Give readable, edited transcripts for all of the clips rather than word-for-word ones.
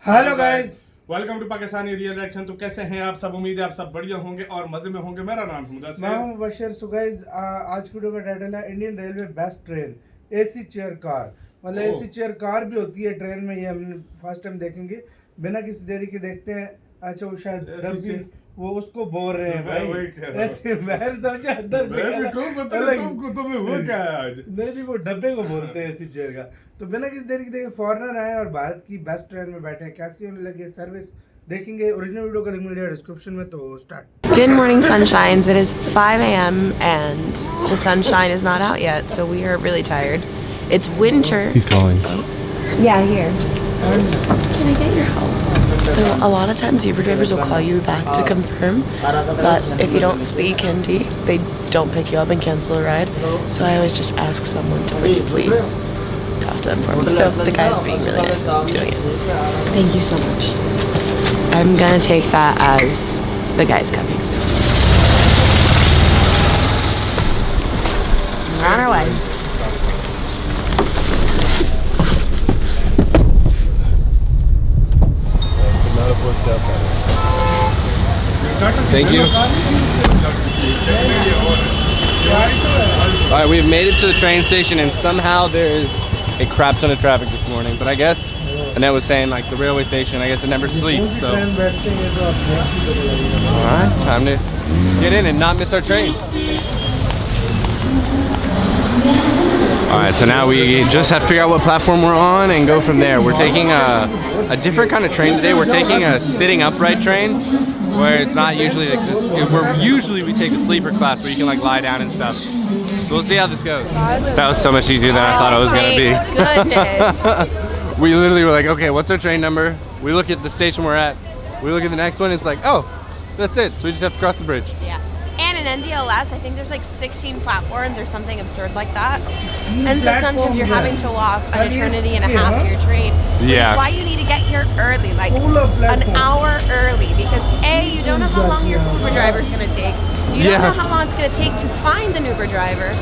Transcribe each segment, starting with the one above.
Hello guys, welcome to Pakistani real reaction. तो कैसे हैं आप सब? उम्मीद है आप सब बढ़िया होंगे और मजे में होंगे। मेरा नाम है मुदस्सिर। मैं हूं मुबशिर। सो गाइस, आज की वीडियो का टाइटल है Indian railway best train AC chair car. मतलब एसी चेयर कार भी होती है ट्रेन में, ये हम फर्स्ट टाइम देखेंगे। बिना किसी देरी के देखते हैं। अच्छा, वो शायद डब्बी वो उसको बोल रहे हैं भाई। ऐसे मैं समझा अंदर तुमको तुम्हें वो क्या है आज? नहीं, वो डब्बे को बोलते हैं एसी चेयर का। तो बिना किसी देरी के देखे फॉरेनर आए और भारत की बेस्ट ट्रेन में बैठे हैं। कैसी होने लगी है सर्विस देखेंगे। ओरिजिनल वीडियो का लिंक मिल जाएगा डिस्क्रिप्शन में। तो start. Good morning, sunshines. It is 5 a.m. and the sunshine is not out yet, so we are really tired. It's winter. He's calling. Yeah, here. Can I get your help? So a lot of times Uber drivers will call you back to confirm, but if you don't speak Hindi, they don't pick you up and cancel a ride. So I always just ask someone to pretty please talk to them for me. So the guy is being really nice doing it. Thank you so much. I'm gonna take that as the guy's coming. We're on our way. Thank you. Alright, we've made it to the train station and somehow there is a crap ton of traffic this morning. But I guess Annette was saying like the railway station, I guess it never sleeps. So alright, time to get in and not miss our train. Alright, so now we just have to figure out what platform we're on and go from there. We're taking a different kind of train today. We're taking a sitting upright train where it's not usually like this. Usually we take the sleeper class where you can like lie down and stuff. So we'll see how this goes. That was so much easier than I thought it was gonna be. Goodness. We literally were like, okay, what's our train number? We look at the station we're at. We look at the next one. It's like, oh, that's it. So we just have to cross the bridge. Yeah. And in NDLS, I think there's like 16 platforms or something absurd like that. And so sometimes you're having to walk an eternity and a half to your train. Which is why you need to get here early, like an hour early. Because A, you don't know how long your Uber driver is going to take. You don't know how long it's going to take to find an Uber driver.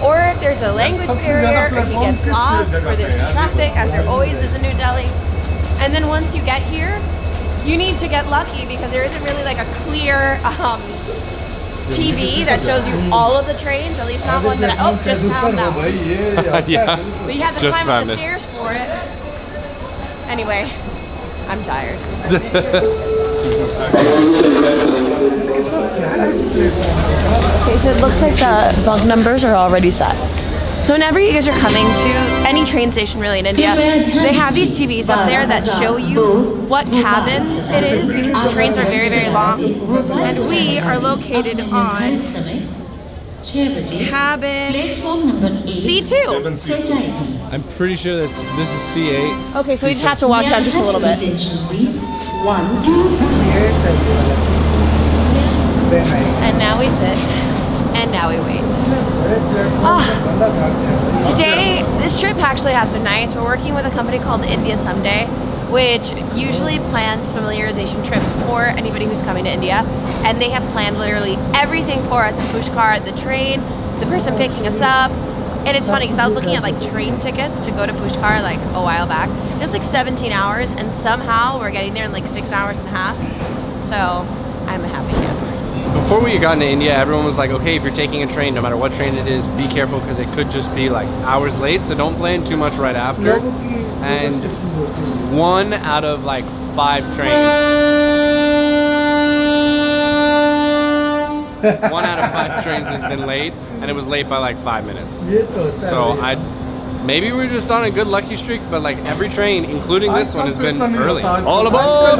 Or if there's a language barrier, or if he gets lost, or there's traffic, as there always is in New Delhi. And then once you get here, you need to get lucky because there isn't really like a clear TV that shows you all of the trains, at least not one that I just found that one. Yeah. But you have to climb up the stairs for it. Anyway, I'm tired. Okay, so it looks like the bunk numbers are already set. So whenever you guys are coming to any train station really in India, they have these TVs up there that show you what cabin it is because the trains are very, very long. And we are located on cabin C2. I'm pretty sure that this is C8. Okay, so we just have to walk down just a little bit. And now we sit, and now we wait. Today, this trip actually has been nice. We're working with a company called India Someday, which usually plans familiarization trips for anybody who's coming to India. And they have planned literally everything for us in Pushkar, the train, the person picking us up. And it's funny because I was looking at like train tickets to go to Pushkar like a while back. It was like 17 hours and somehow we're getting there in like 6 hours and a half. So I'm a happy camper. Before we got into India, everyone was like, okay, if you're taking a train, no matter what train it is, be careful because it could just be like hours late, so don't plan too much right after. And 1 out of like 5 trains. 1 out of 5 trains has been late, and it was late by like 5 minutes. So maybe we're just on a good lucky streak, but like every train, including this one, has been early. All aboard!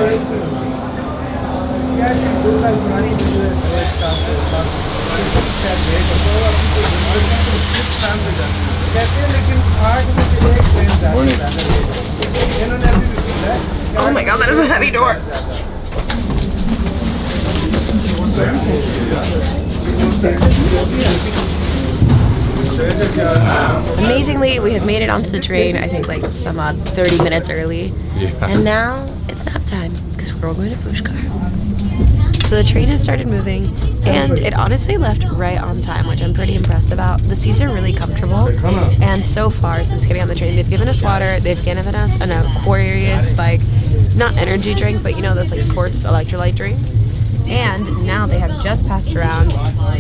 Oh my god, that is a heavy door. Amazingly, we have made it onto the train, I think like some odd 30 minutes early. Yeah. And now it's nap time because we're all going to Pushkar. So the train has started moving and it honestly left right on time, which I'm pretty impressed about. The seats are really comfortable, and so far since getting on the train, they've given us water, they've given us an Aquarius like not energy drink, but you know those like sports electrolyte drinks. And now they have just passed around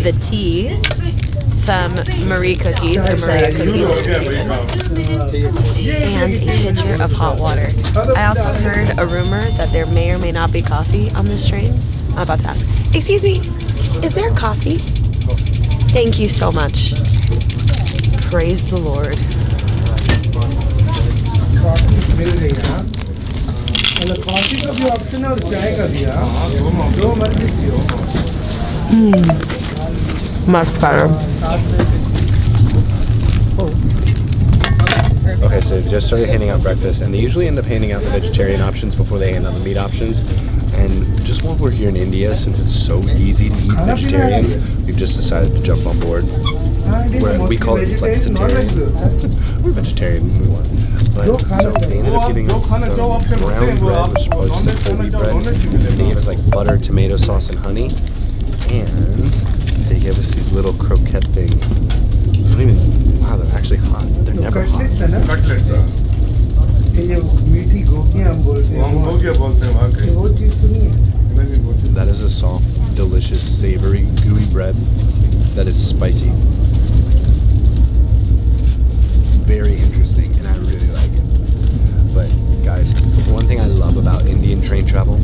the tea, some Marie cookies or Maria cookies, and a pitcher of hot water. I also heard a rumor that there may or may not be coffee on this train. I'm about to ask. Excuse me, is there coffee? Thank you so much. Praise the Lord. Coffee का भी option है और चाय का भी जो मर्जी पियो Much better. Okay, so they just started handing out breakfast, and they usually end up handing out the vegetarian options before they hand out the meat options. And just while we're here in India, since it's so easy to eat vegetarian, we've just decided to jump on board. We call it flexitarian. We're vegetarian when we want. But so they ended up giving us some brown bread, which is probably just like whole wheat bread. They gave us like butter, tomato sauce, and honey. And they gave us these little croquette things. I don't even, wow, they're actually hot. They're never hot. That is a soft, delicious, savory, gooey bread that is spicy. Very interesting, and I really like it. But guys, one thing I love about Indian train travel,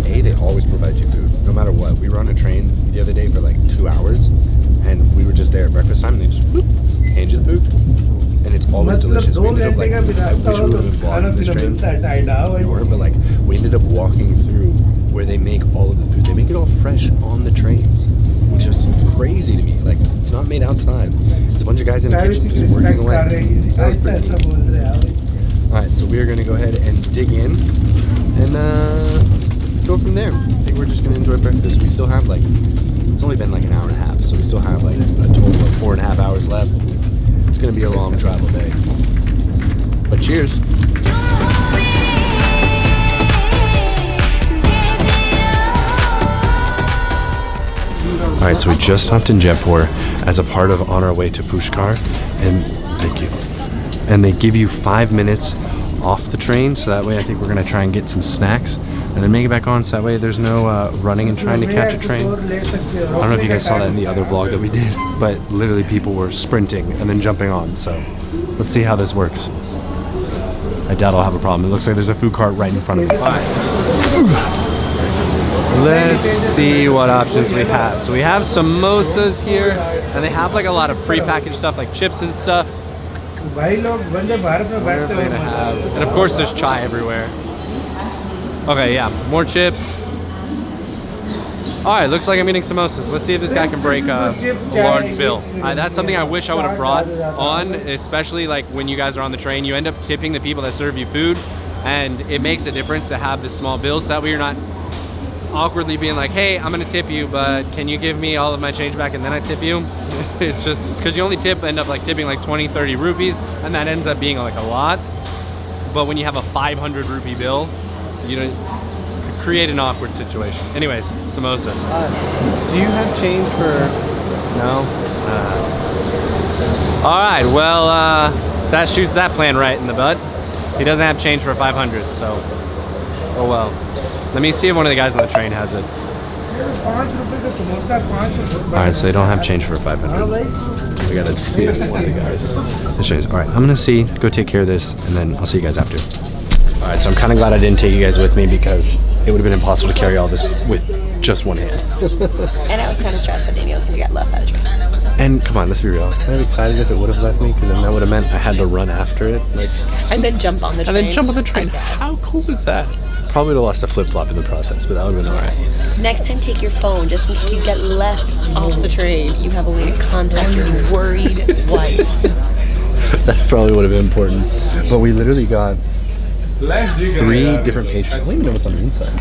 they always provide you food, no matter what. We were on a train the other day for like 2 hours, and we were just there at breakfast time, and they just boop, hand you the food. And it's always delicious. We ended up like, I wish we would have been vlogging this train. We weren't, but like, we ended up walking through where they make all of the food. They make it all fresh on the trains, which is crazy to me. Like, it's not made outside. It's a bunch of guys in a kitchen just working away. That was pretty neat. Alright, so we are going to go ahead and dig in and go from there. I think we're just going to enjoy breakfast. We still have like, it's only been like an hour and a half, so we still have like a total of 4.5 hours left. It's going to be a long travel day. But cheers. Alright, so we just stopped in Jaipur as a part of On Our Way to Pushkar, and thank you. And they give you 5 minutes off the train, so that way I think we're going to try and get some snacks and then make it back on, so that way there's no running and trying to catch a train. I don't know if you guys saw that in the other vlog that we did, but literally people were sprinting and then jumping on, so let's see how this works. I doubt I'll have a problem. It looks like there's a food cart right in front of me. Let's see what options we have. So we have samosas here, and they have like a lot of pre-packaged stuff like chips and stuff. And of course there's chai everywhere. Okay, yeah, more chips. Alright, looks like I'm eating samosas. Let's see if this guy can break a large bill. That's something I wish I would have brought on, especially like when you guys are on the train. You end up tipping the people that serve you food, and it makes a difference to have this small bill, so that way you're not awkwardly being like, hey, I'm gonna tip you, but can you give me all of my change back and then I tip you? It's because you only end up like tipping like 20-30 rupees, and that ends up being like a lot. But when you have a 500 rupee bill, you know, to create an awkward situation. Anyways, samosas. Do you have change for? No. All right, well, that shoots that plan right in the butt. He doesn't have change for 500, so oh well. Let me see if one of the guys on the train has it. Alright, so they don't have change for 500. We gotta see if one of the guys has change. Alright, I'm gonna see, go take care of this, and then I'll see you guys after. Alright, so I'm kind of glad I didn't take you guys with me, because it would have been impossible to carry all this with just one hand. And I was kind of stressed that Daniel was gonna get left by the train. And come on, let's be real, I was kind of excited if it would have left me, because then that would have meant I had to run after it. Like, and then jump on the train. How cool is that? Probably would have lost a flip-flop in the process, but that would have been alright. Next time, take your phone, just in case you get left off the train. You have a way to contact your worried wife. That probably would have been important. But we literally got 3 different pastries. I don't even know what's on the inside.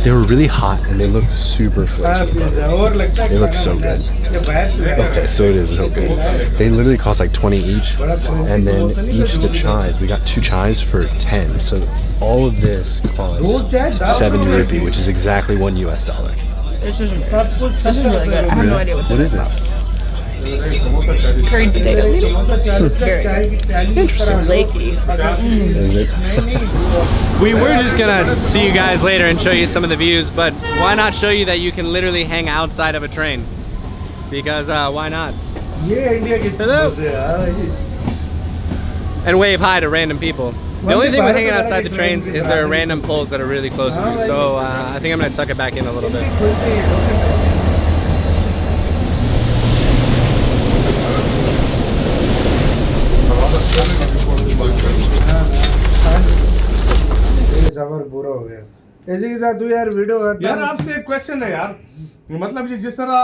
They were really hot and they looked super flaky. They look so good. Okay, so it is real good. They literally cost like 20 each, and then each of the chais, we got 2 chais for 10. So all of this cost 70 rupee, which is exactly $1 US. This is really good. I have no idea what is it. Samosa 40 Curried potatoes. Samosa 40 का, चाय की प्याली इस तरह लो। Flaky. नहीं We were just gonna see you guys later and show you some of the views, but why not show you that you can literally hang outside of a train? Because why not? ये India की Hello. चीज़ है यार, ये And wave hi to random people. The only thing with hanging outside the trains is there are random poles that are really close to you. So I think I'm gonna tuck it back in a little bit. खुलती है, ये सफर पूरा हो गया। इसी के साथ तू यार वीडियो करता यार है। आपसे एक क्वेश्चन है यार, मतलब ये जिस तरह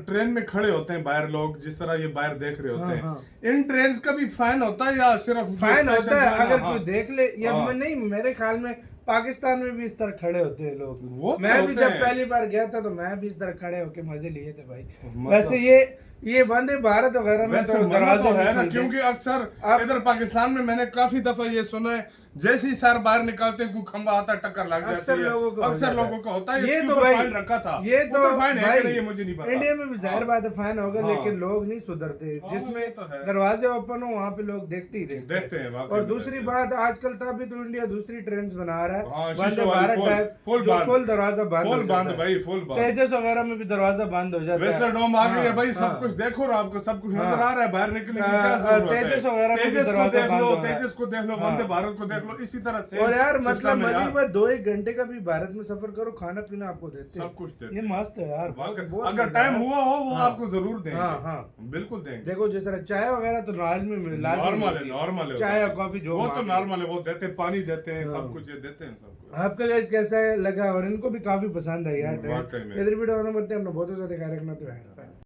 ट्रेन में खड़े होते हैं बाहर लोग, जिस तरह ये बाहर देख रहे होते हैं, इन ट्रेन का भी फाइन होता है या सिर्फ फाइन होता है अगर कोई देख ले या नहीं? मेरे ख्याल में पाकिस्तान में भी इस तरह खड़े होते हैं लोग। मैं भी जब पहली बार गया था तो मैं भी इस तरह खड़े होके मजे लिए थे भाई। वैसे ये वंदे भारत वगैरह में तो दरवाजा है ना, क्योंकि अक्सर इधर पाकिस्तान में मैंने काफी दफा ये सुना है, जैसे ही सर बाहर निकालते हैं कोई खंबा आता टक्कर लग जाती है। अक्सर लोगों को होता है। ये तो भाई फाइन रखा था, ये तो फाइन है भाई कि नहीं मुझे नहीं पता। इंडिया में भी जाहिर बात है फाइन होगा, लेकिन लोग नहीं सुधरते। जिसमें दरवाजे ओपन हो वहाँ पे लोग देखते ही देखते हैं। और दूसरी बात, आजकल तभी तो इंडिया दूसरी ट्रेन बना रहा है, वंदे भारत टाइप, फुल दरवाजा बंद, तेजस वगैरह में भी दरवाजा बंद हो जाता है। वेस्टर्न आ गई है भाई, सब कुछ देखो और आपको सब कुछ नजर आ रहा है, बाहर निकलने की क्या जरूरत है? तेजस वगैरह में भी दरवाजा बंद हो रहा है। तेजस को देख लो, वंदे भारत को देख लो, इसी तरह से। और यार मतलब मजे में 2-1 घंटे का भी भारत में सफर करो, खाना पीना आपको देते हैं, सब कुछ देते ये मस्त है यार। अगर टाइम हुआ हो वो आपको जरूर देंगे। हाँ बिल्कुल देंगे। देखो जिस तरह चाय वगैरह तो नॉर्मल है, चाय और कॉफी जो वो तो नॉर्मल है, वो देते हैं, पानी देते हैं, सब कुछ ये देते हैं सब कुछ। आपका गाइस कैसा लगा? और इनको भी काफी पसंद है यार ट्रेन। इधर वीडियो अपना बहुत ज़्यादा ख्याल रखना तो यार।